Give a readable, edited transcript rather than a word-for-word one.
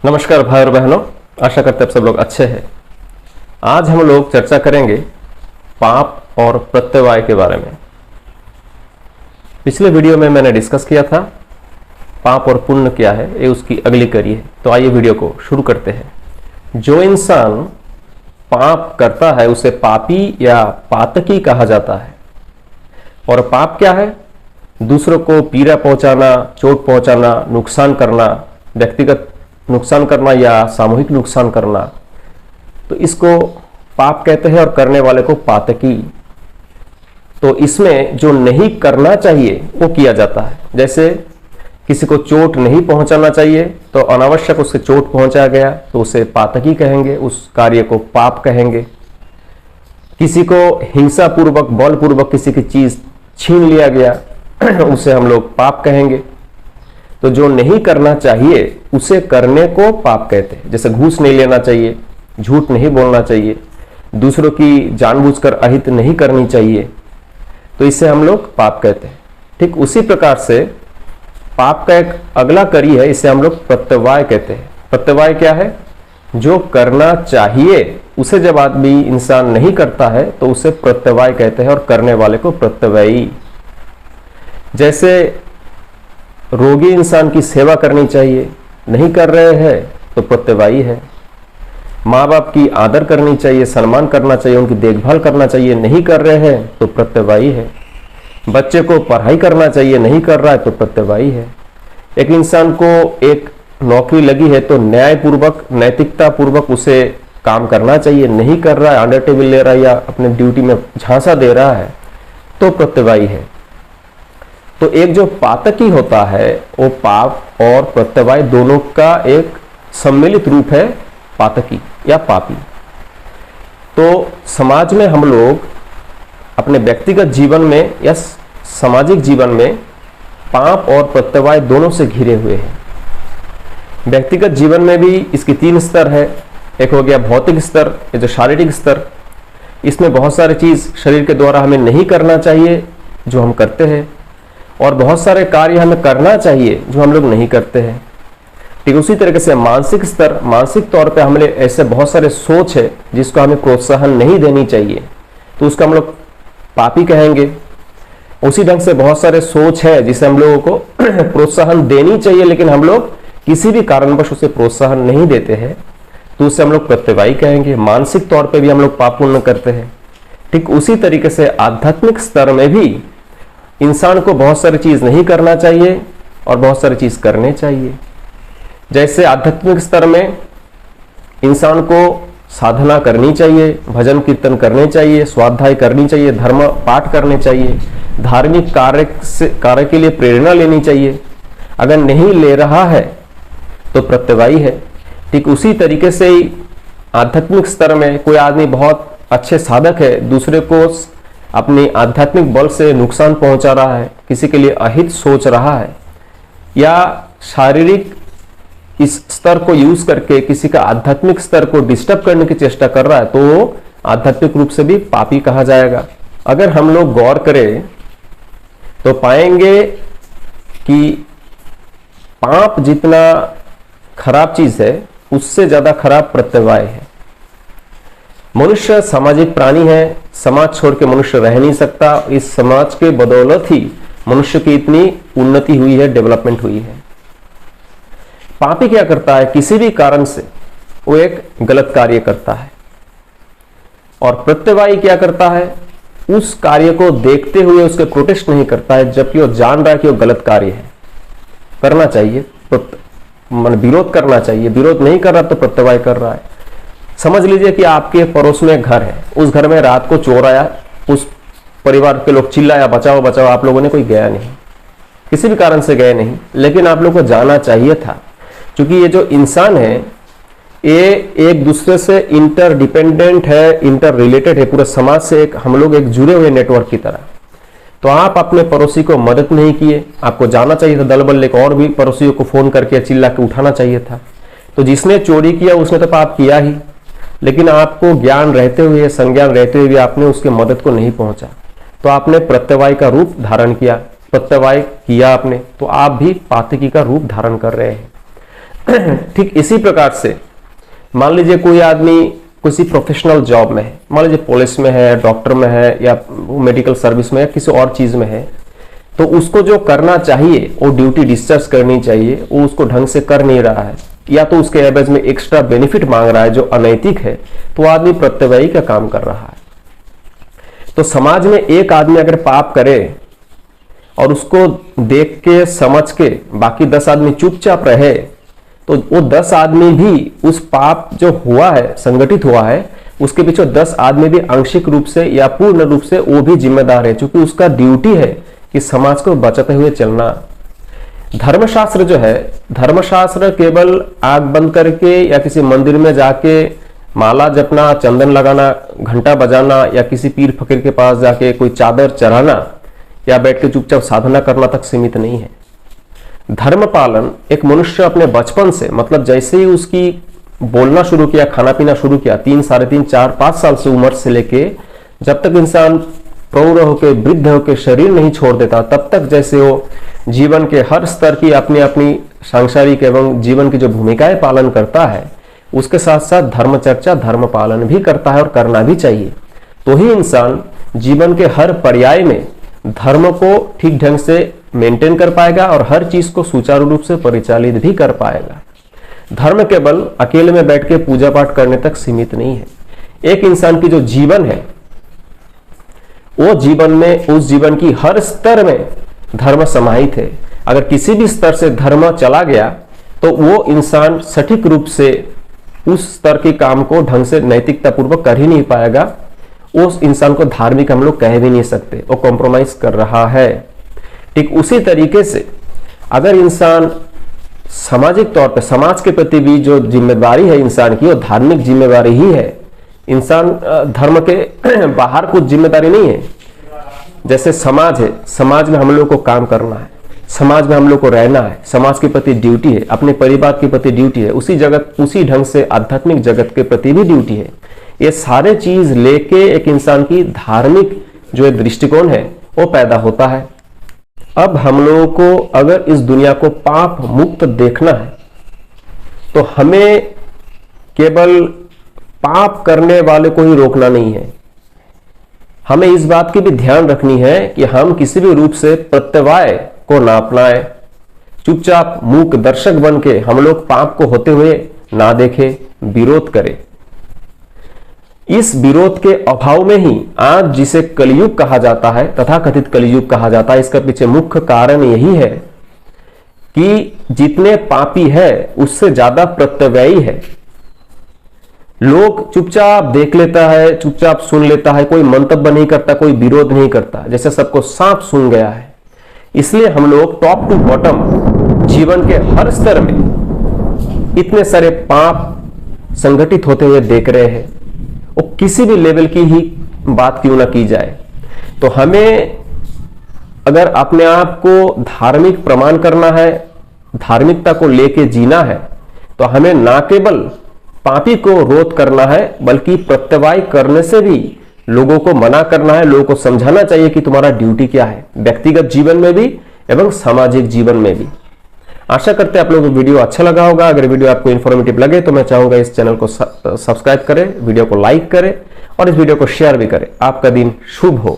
नमस्कार भाई और बहनों, आशा करते हैं आप सब लोग अच्छे हैं। आज हम लोग चर्चा करेंगे पाप और प्रत्यवाय के बारे में। पिछले वीडियो में मैंने डिस्कस किया था पाप और पुण्य क्या है, ये उसकी अगली कड़ी है। तो आइए वीडियो को शुरू करते हैं। जो इंसान पाप करता है उसे पापी या पातकी कहा जाता है। और पाप क्या है? दूसरों को पीड़ा पहुंचाना, चोट पहुंचाना, नुकसान करना, व्यक्तिगत नुकसान करना या सामूहिक नुकसान करना, तो इसको पाप कहते हैं और करने वाले को पातकी। तो इसमें जो नहीं करना चाहिए वो किया जाता है। जैसे किसी को चोट नहीं पहुंचाना चाहिए तो अनावश्यक उससे चोट पहुंचाया गया तो उसे पातकी कहेंगे, उस कार्य को पाप कहेंगे। किसी को हिंसा पूर्वक, बलपूर्वक किसी की चीज छीन लिया गया उसे हम लोग पाप कहेंगे। तो जो नहीं करना चाहिए उसे करने को पाप कहते हैं। जैसे घूस नहीं लेना चाहिए, झूठ नहीं बोलना चाहिए, दूसरों की जानबूझकर अहित नहीं करनी चाहिए, तो इसे हम लोग पाप कहते हैं। ठीक उसी प्रकार से पाप का एक अगला कड़ी है, इसे हम लोग प्रत्यवाय कहते हैं। प्रत्यवाय क्या है? जो करना चाहिए उसे जब आदमी इंसान नहीं करता है तो उसे प्रत्यवाय कहते हैं और करने वाले को प्रत्यवायी। जैसे रोगी इंसान की सेवा करनी चाहिए, नहीं कर रहे हैं तो प्रत्यवायी है। माँ बाप की आदर करनी चाहिए, सम्मान करना चाहिए, उनकी देखभाल करना चाहिए, नहीं कर रहे हैं तो प्रत्यवायी है। बच्चे को पढ़ाई करना चाहिए, नहीं कर रहा है तो प्रत्यवायी है। एक इंसान को एक नौकरी लगी है तो न्यायपूर्वक, नैतिकता पूर्वक उसे काम करना चाहिए, नहीं कर रहा है, अंडर टेबल ले रहा है या अपने ड्यूटी में झांसा दे रहा है तो प्रत्यवायी है। तो एक जो पातकी होता है वो पाप और प्रत्यवाय दोनों का एक सम्मिलित रूप है, पातकी या पापी। तो समाज में हम लोग अपने व्यक्तिगत जीवन में या सामाजिक जीवन में पाप और प्रत्यवाय दोनों से घिरे हुए हैं। व्यक्तिगत जीवन में भी इसकी 3 स्तर है। एक हो गया भौतिक स्तर, ये जो शारीरिक स्तर, इसमें बहुत सारी चीज शरीर के द्वारा हमें नहीं करना चाहिए जो हम करते हैं, और बहुत सारे कार्य हमें करना चाहिए जो हम लोग नहीं करते हैं। ठीक उसी तरीके से मानसिक स्तर, मानसिक तौर पे हमें ऐसे बहुत सारे सोच है जिसको हमें प्रोत्साहन नहीं देनी चाहिए तो उसका हम लोग पापी कहेंगे। उसी ढंग से बहुत सारे सोच है जिसे हम लोगों को प्रोत्साहन देनी चाहिए लेकिन हम लोग किसी भी कारणवश उसे प्रोत्साहन नहीं देते हैं तो उसे हम लोग प्रत्यवायी कहेंगे। मानसिक तौर पर भी हम लोग पाप पुण्य करते हैं। ठीक उसी तरीके से आध्यात्मिक स्तर में भी इंसान को बहुत सारी चीज नहीं करना चाहिए और बहुत सारी चीज करने चाहिए। जैसे आध्यात्मिक स्तर में इंसान को साधना करनी चाहिए, भजन कीर्तन करने चाहिए, स्वाध्याय करनी चाहिए, धर्म पाठ करने चाहिए, धार्मिक कार्य के लिए प्रेरणा लेनी चाहिए। अगर नहीं ले रहा है तो प्रत्यवायी है। ठीक उसी तरीके से ही आध्यात्मिक स्तर में कोई आदमी बहुत अच्छे साधक है, दूसरे को अपनी आध्यात्मिक बल से नुकसान पहुंचा रहा है, किसी के लिए अहित सोच रहा है या शारीरिक इस स्तर को यूज करके किसी का आध्यात्मिक स्तर को डिस्टर्ब करने की चेष्टा कर रहा है तो वो आध्यात्मिक रूप से भी पापी कहा जाएगा। अगर हम लोग गौर करें तो पाएंगे कि पाप जितना खराब चीज है उससे ज्यादा खराब प्रत्यवाय है। मनुष्य सामाजिक प्राणी है, समाज छोड़ के मनुष्य रह नहीं सकता। इस समाज के बदौलत ही मनुष्य की इतनी उन्नति हुई है, डेवलपमेंट हुई है। पापी क्या करता है? किसी भी कारण से वो एक गलत कार्य करता है। और प्रत्यवायी क्या करता है? उस कार्य को देखते हुए उसके प्रोटेस्ट नहीं करता है जबकि वो जान रहा है कि वो गलत कार्य है, करना चाहिए, विरोध करना चाहिए, विरोध नहीं कर रहा तो प्रत्यवाय कर रहा है। समझ लीजिए कि आपके पड़ोस में घर है, उस घर में रात को चोर आया, उस परिवार के लोग चिल्लाया बचाओ बचाओ, आप लोगों ने कोई गया नहीं, किसी भी कारण से गए नहीं, लेकिन आप लोगों को जाना चाहिए था। क्योंकि ये जो इंसान है ये एक दूसरे से इंटरडिपेंडेंट है, इंटर रिलेटेड है, पूरे समाज से एक हम लोग एक जुड़े हुए नेटवर्क की तरह। तो आप अपने पड़ोसी को मदद नहीं किए, आपको जाना चाहिए था दल बल लेकर और भी पड़ोसियों को फोन करके चिल्ला के उठाना चाहिए था। तो जिसने चोरी किया उसने तो पाप किया ही, लेकिन आपको ज्ञान रहते हुए, संज्ञान रहते हुए भी आपने उसके मदद को नहीं पहुंचा तो आपने प्रत्यवाय का रूप धारण किया, प्रत्यवाय किया आपने, तो आप भी पातकी का रूप धारण कर रहे हैं। ठीक इसी प्रकार से मान लीजिए कोई आदमी किसी प्रोफेशनल जॉब में है, मान लीजिए पुलिस में है, डॉक्टर में है, या मेडिकल सर्विस में, या किसी और चीज में है, तो उसको जो करना चाहिए वो ड्यूटी डिस्चार्ज करनी चाहिए, वो उसको ढंग से कर नहीं रहा है, या तो उसके एवज में एक्स्ट्रा बेनिफिट मांग रहा है जो अनैतिक है, तो आदमी प्रत्यवायी का काम कर रहा है। तो समाज में एक आदमी अगर पाप करे और उसको देख के समझ के बाकी 10 आदमी चुपचाप रहे, तो वो 10 आदमी भी उस पाप जो हुआ है, संगठित हुआ है, उसके पीछे 10 आदमी भी आंशिक रूप से या पूर्ण रूप से वो भी जिम्मेदार है, क्योंकि उसका ड्यूटी है कि समाज को बचाते हुए चलना। धर्मशास्त्र जो है, धर्मशास्त्र केवल आंख बंद करके या किसी मंदिर में जाके माला जपना, चंदन लगाना, घंटा बजाना, या किसी पीर फकीर के पास जाके कोई चादर चढ़ाना या बैठ के चुपचाप साधना करना तक सीमित नहीं है। धर्म पालन एक मनुष्य अपने बचपन से, मतलब जैसे ही उसकी बोलना शुरू किया, खाना पीना शुरू किया, 3, 3.5, 4, 5 साल से उम्र से लेके जब तक इंसान प्रौढ़ होकर, वृद्ध होकर शरीर नहीं छोड़ देता, तब तक जैसे वो जीवन के हर स्तर की अपनी अपनी सांसारिक एवं जीवन की जो भूमिकाएं पालन करता है, उसके साथ साथ धर्म चर्चा, धर्म पालन भी करता है और करना भी चाहिए। तो ही इंसान जीवन के हर पर्याय में धर्म को ठीक ढंग से मेंटेन कर पाएगा और हर चीज को सुचारू रूप से परिचालित भी कर पाएगा। धर्म केवल अकेले में बैठ के पूजा पाठ करने तक सीमित नहीं है। एक इंसान की जो जीवन है, वो जीवन में, उस जीवन की हर स्तर में धर्म समाहित है। अगर किसी भी स्तर से धर्म चला गया तो वो इंसान सटीक रूप से उस स्तर के काम को ढंग से नैतिकता पूर्वक कर ही नहीं पाएगा। उस इंसान को धार्मिक हम लोग कह भी नहीं सकते, वो कॉम्प्रोमाइज कर रहा है। ठीक उसी तरीके से अगर इंसान सामाजिक तौर पर समाज के प्रति भी जो जिम्मेदारी है इंसान की, वो धार्मिक जिम्मेदारी ही है। इंसान धर्म के बाहर कुछ जिम्मेदारी नहीं है। जैसे समाज है, समाज में हम लोग को काम करना है, समाज में हम लोग को रहना है, समाज के प्रति ड्यूटी है, अपने परिवार के प्रति ड्यूटी है, उसी ढंग से आध्यात्मिक जगत के प्रति भी ड्यूटी है। ये सारे चीज लेके एक इंसान की धार्मिक जो दृष्टिकोण है वो पैदा होता है। अब हम लोगों को अगर इस दुनिया को पाप मुक्त देखना है तो हमें केवल पाप करने वाले को ही रोकना नहीं है, हमें इस बात की भी ध्यान रखनी है कि हम किसी भी रूप से प्रत्यवाय को ना अपनाएं। चुपचाप मूक दर्शक बन के हम लोग पाप को होते हुए ना देखें, विरोध करें। इस विरोध के अभाव में ही आज जिसे कलयुग कहा जाता है, तथाकथित कलयुग कहा जाता है, इसका पीछे मुख्य कारण यही है कि जितने पापी है उससे ज्यादा प्रत्यवायी है। लोग चुपचाप देख लेता है, चुपचाप सुन लेता है, कोई मंतव्य नहीं करता, कोई विरोध नहीं करता, जैसे सबको सांप सूंघ गया है। इसलिए हम लोग टॉप टू बॉटम जीवन के हर स्तर में इतने सारे पाप संगठित होते हुए देख रहे हैं। वो किसी भी लेवल की ही बात क्यों ना की जाए, तो हमें अगर अपने आप को धार्मिक प्रमाण करना है, धार्मिकता को लेके जीना है, तो हमें ना केवल पापी को रोध करना है बल्कि प्रत्यवाय करने से भी लोगों को मना करना है। लोगों को समझाना चाहिए कि तुम्हारा ड्यूटी क्या है, व्यक्तिगत जीवन में भी एवं सामाजिक जीवन में भी। आशा करते हैं आप लोगों को वीडियो अच्छा लगा होगा। अगर वीडियो आपको इन्फॉर्मेटिव लगे तो मैं चाहूंगा इस चैनल को सब्सक्राइब करें, वीडियो को लाइक करें और इस वीडियो को शेयर भी करें। आपका दिन शुभ हो।